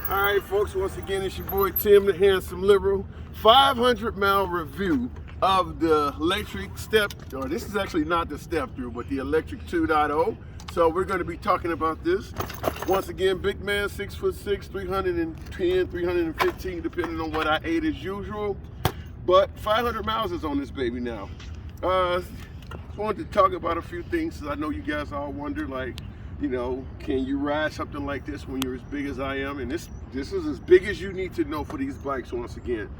All right, folks, once again, it's your boy Tim, the Handsome Liberal. 500-mile review of the Lectric step, or this is actually not the step through, but the Lectric 2.0. So we're going to be talking about this. Once again, big man, 6'6", 310, 315, depending on what I ate as usual. But 500 miles is on this baby now. Just wanted to talk about a few things, because I know you guys all wonder, like, you know, can you ride something like this when you're as big as I am? And this is as big as you need to know for these bikes once again.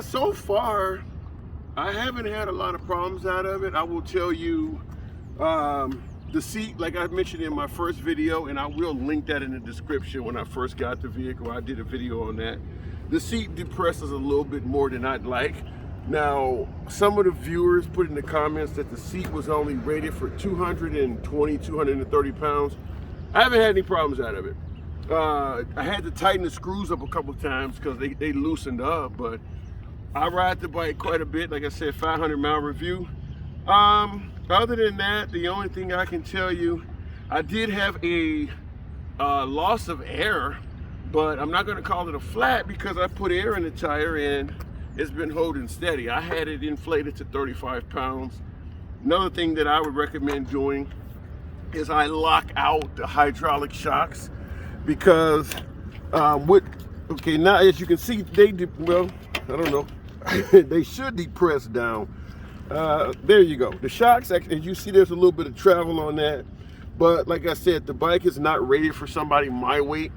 So far, I haven't had a lot of problems out of it. I will tell you, the seat, like I mentioned in my first video, and I will link that in the description when I first got the vehicle. I did a video on that. The seat depresses a little bit more than I'd like. Now, some of the viewers put in the comments that the seat was only rated for 220, 230 pounds. I haven't had any problems out of it. I had to tighten the screws up a couple times because they loosened up, but I ride the bike quite a bit. Like I said, 500-mile review. Other than that, the only thing I can tell you, I did have a loss of air, but I'm not going to call it a flat because I put air in the tire and it's been holding steady. I had it inflated to 35 pounds. Another thing that I would recommend doing is I lock out the hydraulic shocks because okay, now as you can see, well, I don't know, they should depress down. There you go. The shocks, actually, as you see, there's a little bit of travel on that. But like I said, the bike is not rated for somebody my weight.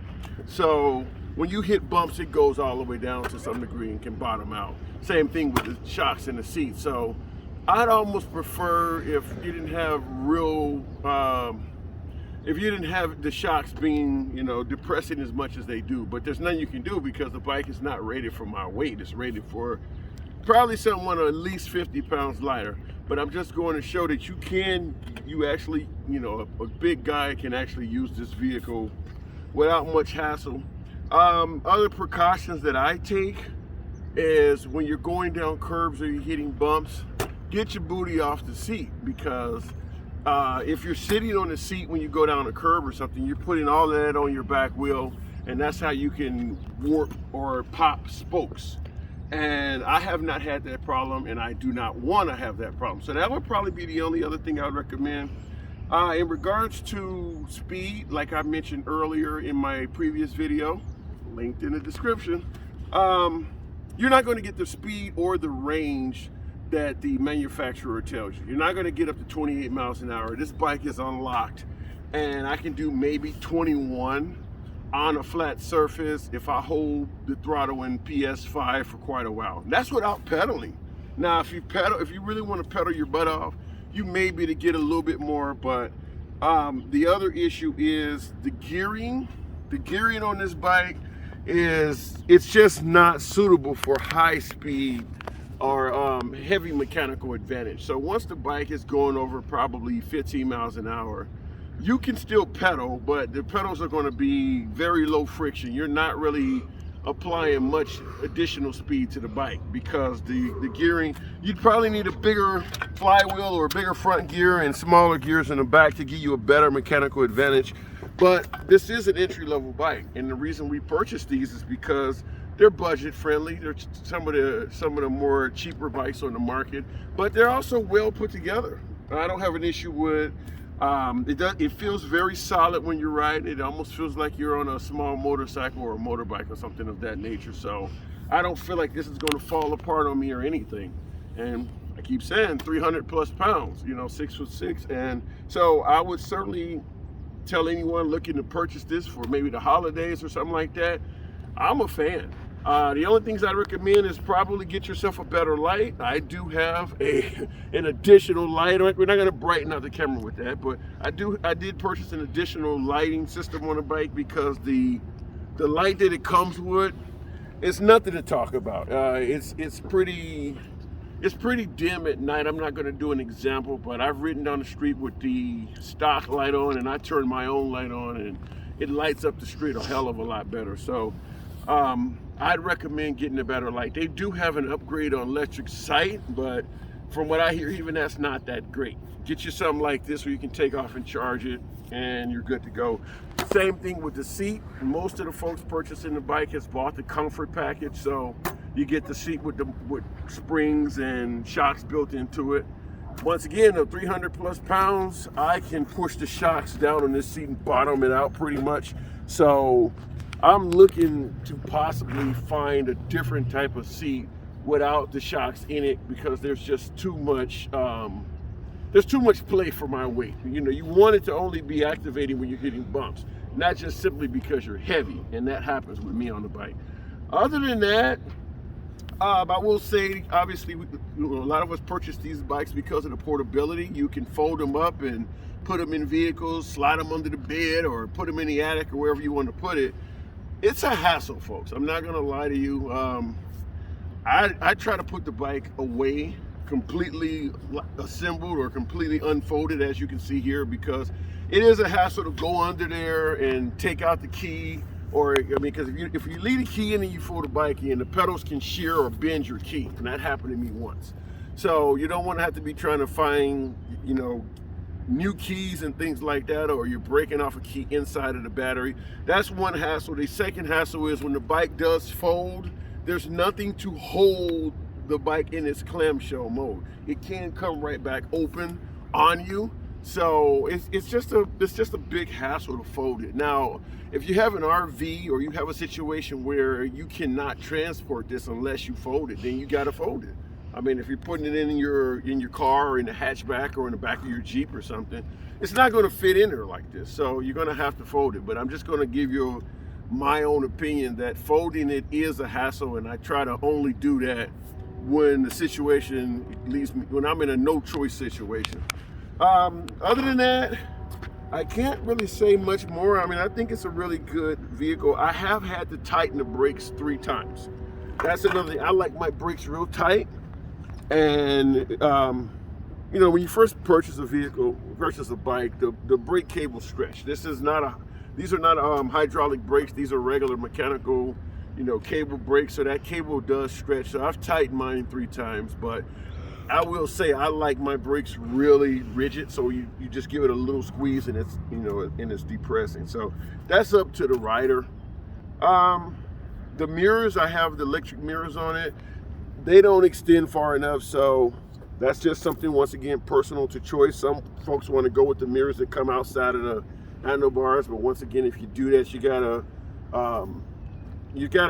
So when you hit bumps, it goes all the way down to some degree and can bottom out. Same thing with the shocks in the seat. So I'd almost prefer if you didn't have if you didn't have the shocks being, you know, depressing as much as they do. But there's nothing you can do because the bike is not rated for my weight. It's rated for probably someone at least 50 pounds lighter. But I'm just going to show that you actually, you know, a big guy can actually use this vehicle without much hassle. Other precautions that I take is when you're going down curbs or you're hitting bumps, get your booty off the seat, because if you're sitting on the seat when you go down a curb or something, you're putting all of that on your back wheel, and that's how you can warp or pop spokes. And I have not had that problem, and I do not want to have that problem. So that would probably be the only other thing I would recommend. In regards to speed, like I mentioned earlier in my previous video, linked in the description, you're not going to get the speed or the range that the manufacturer tells you. You're not going to get up to 28 miles an hour. This bike is unlocked, and I can do maybe 21 on a flat surface if I hold the throttle in PS5 for quite a while. And that's without pedaling. Now, if you really want to pedal your butt off, you may be to get a little bit more, but the other issue is the gearing. The gearing on this bike it's just not suitable for high speed or heavy mechanical advantage. So once the bike is going over probably 15 miles an hour, you can still pedal, but the pedals are going to be very low friction. You're not really applying much additional speed to the bike because the gearing, you'd probably need a bigger flywheel or a bigger front gear and smaller gears in the back to give you a better mechanical advantage. But this is an entry-level bike, and the reason we purchased these is because they're budget friendly. They're some of the more cheaper bikes on the market, but they're also well put together. I don't have an issue with it feels very solid when you're riding. It almost feels like you're on a small motorcycle or a motorbike or something of that nature. So I don't feel like this is going to fall apart on me or anything. And I keep saying 300 plus pounds, you know, 6'6", and so I would certainly tell anyone looking to purchase this for maybe the holidays or something like that. I'm a fan. The only things I'd recommend is probably get yourself a better light. I do have an additional light. We're not going to brighten up the camera with that, but I did purchase an additional lighting system on the bike because the light that it comes with, it's nothing to talk about. It's pretty dim at night. I'm not going to do an example, but I've ridden down the street with the stock light on, and I turn my own light on, and it lights up the street a hell of a lot better. So I'd recommend getting a better light. They do have an upgrade on Lectric site, but from what I hear, even that's not that great. Get you something like this where you can take off and charge it, and you're good to go. Same thing with the seat. Most of the folks purchasing the bike has bought the comfort package, so you get the seat with springs and shocks built into it. Once again, at 300 plus pounds, I can push the shocks down on this seat and bottom it out pretty much. So I'm looking to possibly find a different type of seat without the shocks in it, because there's just too much play for my weight. You know, you want it to only be activating when you're hitting bumps, not just simply because you're heavy, and that happens with me on the bike. Other than that, I will say, obviously, a lot of us purchase these bikes because of the portability. You can fold them up and put them in vehicles, slide them under the bed, or put them in the attic or wherever you want to put it. It's a hassle, folks. I'm not gonna lie to you. I try to put the bike away completely assembled or completely unfolded, as you can see here, because it is a hassle to go under there and take out the key. Or, I mean, because if you leave the key in and you fold the bike in, the pedals can shear or bend your key, and that happened to me once. So you don't want to have to be trying to find, you know, new keys and things like that, or you're breaking off a key inside of the battery. That's one hassle. The second hassle is when the bike does fold, there's nothing to hold the bike in its clamshell mode. It can come right back open on you. So it's just a big hassle to fold it. Now, if you have an RV or you have a situation where you cannot transport this unless you fold it, then you got to fold it. I mean, if you're putting it in your car or in the hatchback or in the back of your Jeep or something, it's not going to fit in there like this. So you're going to have to fold it. But I'm just going to give you my own opinion that folding it is a hassle, and I try to only do that when the situation leaves me, when I'm in a no choice situation. Other than that, I can't really say much more. I mean, I think it's a really good vehicle. I have had to tighten the brakes 3 times. That's another thing. I like my brakes real tight. And, you know, when you first purchase a vehicle, purchase a bike, the brake cable stretch. These are not hydraulic brakes. These are regular mechanical, you know, cable brakes. So that cable does stretch. So I've tightened mine 3 times, but I will say I like my brakes really rigid, so you just give it a little squeeze and it's, you know, and it's depressing. So that's up to the rider. The mirrors, I have the electric mirrors on it. They don't extend far enough, so that's just something, once again, personal to choice. Some folks want to go with the mirrors that come outside of the handlebars, but once again, if you do that, you gotta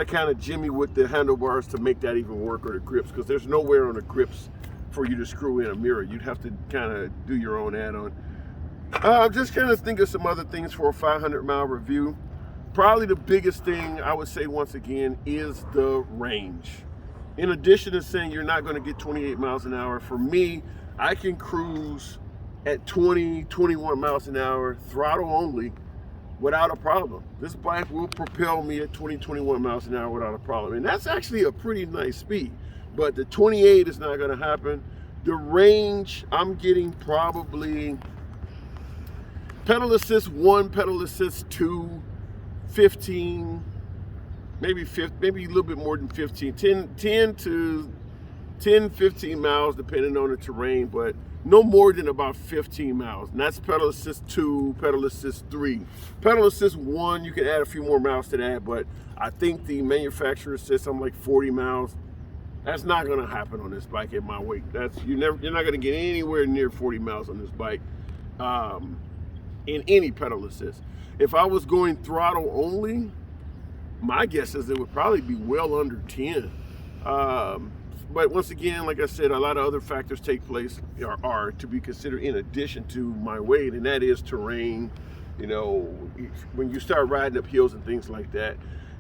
kind of jimmy with the handlebars to make that even work, or the grips, because there's nowhere on the grips for you to screw in a mirror. You'd have to kind of do your own add-on. Just kind of think of some other things for a 500-mile review. Probably the biggest thing I would say, once again, is the range. In addition to saying you're not going to get 28 miles an hour, for me, I can cruise at 20, 21 miles an hour, throttle only, without a problem. This bike will propel me at 20, 21 miles an hour without a problem. And that's actually a pretty nice speed. But the 28 is not going to happen. The range, I'm getting probably pedal assist 1, pedal assist 2, 15, maybe a little bit more than 15, 15 miles depending on the terrain, but no more than about 15 miles. And that's pedal assist 2, pedal assist 3. Pedal assist 1, you can add a few more miles to that, but I think the manufacturer says something like 40 miles. That's not going to happen on this bike at my weight. You're not going to get anywhere near 40 miles on this bike in any pedal assist. If I was going throttle only, my guess is it would probably be well under 10. But once again, like I said, a lot of other factors take place are to be considered in addition to my weight, and that is terrain. You know, when you start riding up hills and things like that.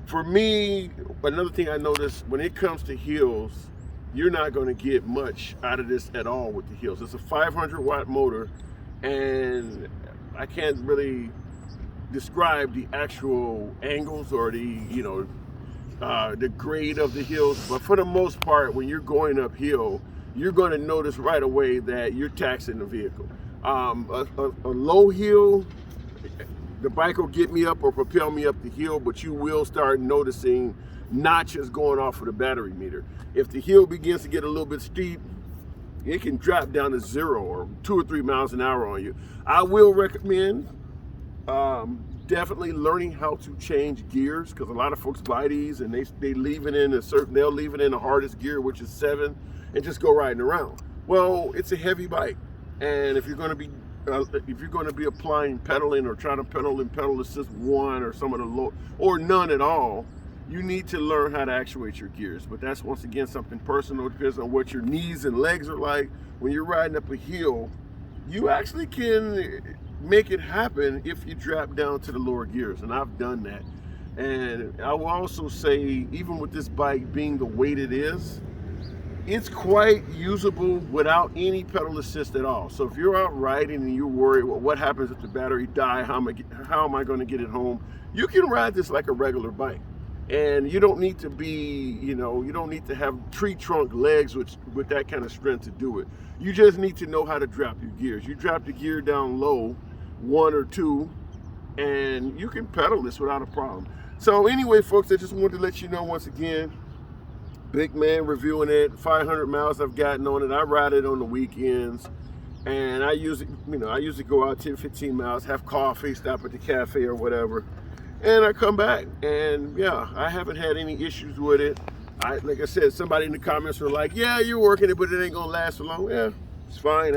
For me, another thing I noticed, when it comes to hills, you're not going to get much out of this at all with the hills. It's a 500-watt motor, and I can't really describe the actual angles or the grade of the hills, but for the most part, when you're going uphill, you're going to notice right away that you're taxing the vehicle. A low hill, the bike will get me up or propel me up the hill, but you will start noticing notches going off of the battery meter. If the hill begins to get a little bit steep, it can drop down to 0 or 2 or 3 miles an hour on you. I will recommend definitely learning how to change gears, because a lot of folks buy these and they leave it in a certain, they'll leave it in the hardest gear, which is 7, and just go riding around. Well, it's a heavy bike, and if you're going to be applying pedaling or trying to pedal in pedal assist 1 or some of the low or none at all, you need to learn how to actuate your gears. But that's, once again, something personal. It depends on what your knees and legs are like. When you're riding up a hill, you actually can make it happen if you drop down to the lower gears, and I've done that. And I will also say, even with this bike being the weight it is, it's quite usable without any pedal assist at all. So if you're out riding and you're worried, well, what happens if the battery dies? How am I going to get it home? You can ride this like a regular bike. And you don't need to be, you don't need to have tree trunk legs with that kind of strength to do it. You just need to know how to drop your gears. You drop the gear down low, 1 or 2, and you can pedal this without a problem. So anyway, folks, I just wanted to let you know once again, big man reviewing it. 500 miles I've gotten on it. I ride it on the weekends, and I usually go out 10, 15 miles, have coffee, stop at the cafe or whatever, and I come back, and yeah, I haven't had any issues with it. Like I said, somebody in the comments were like, yeah, you're working it, but it ain't gonna last so long. Yeah, it's fine.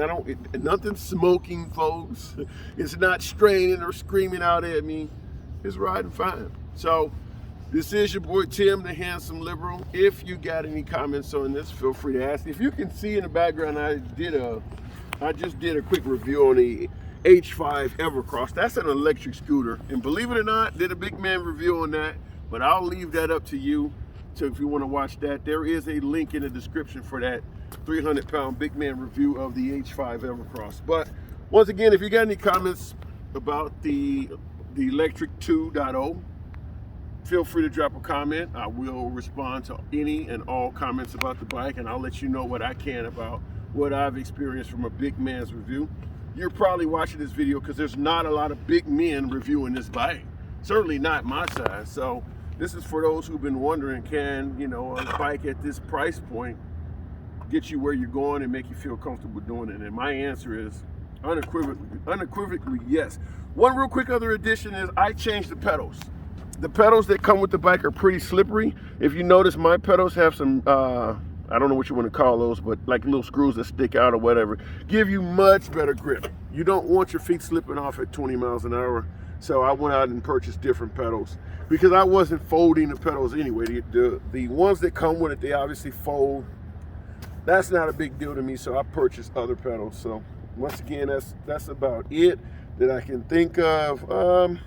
Nothing's smoking, folks. It's not straining or screaming out at me. It's riding fine. So this is your boy Tim, the Handsome Liberal. If you got any comments on this, feel free to ask. If you can see in the background, I just did a quick review on the H5 Evercross. That's an electric scooter, and believe it or not, did a big man review on that, but I'll leave that up to you. So if you want to watch that, there is a link in the description for that 300-pound big man review of the H5 Evercross. But once again, if you got any comments about the Lectric 2.0, feel free to drop a comment. I will respond to any and all comments about the bike, and I'll let you know what I can about what I've experienced from a big man's review. You're probably watching this video because there's not a lot of big men reviewing this bike. Certainly not my size. So this is for those who've been wondering, can a bike at this price point get you where you're going and make you feel comfortable doing it? And my answer is unequivocally yes. One real quick other addition is I changed the pedals. The pedals that come with the bike are pretty slippery. If you notice, my pedals have some I don't know what you want to call those, but like little screws that stick out or whatever, give you much better grip. You don't want your feet slipping off at 20 miles an hour. So I went out and purchased different pedals because I wasn't folding the pedals anyway. The ones that come with it, they obviously fold. That's not a big deal to me, so I purchased other pedals. So once again, that's about it that I can think of.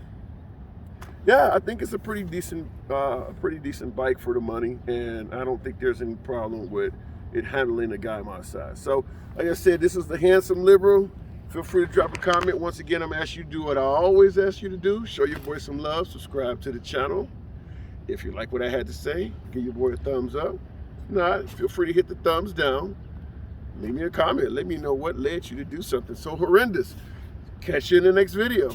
Yeah, I think it's a pretty decent bike for the money, and I don't think there's any problem with it handling a guy my size. So, like I said, this is the Handsome Liberal. Feel free to drop a comment. Once again, I'm asking you to do what I always ask you to do. Show your boy some love. Subscribe to the channel. If you like what I had to say, give your boy a thumbs up. If not, feel free to hit the thumbs down. Leave me a comment. Let me know what led you to do something so horrendous. Catch you in the next video.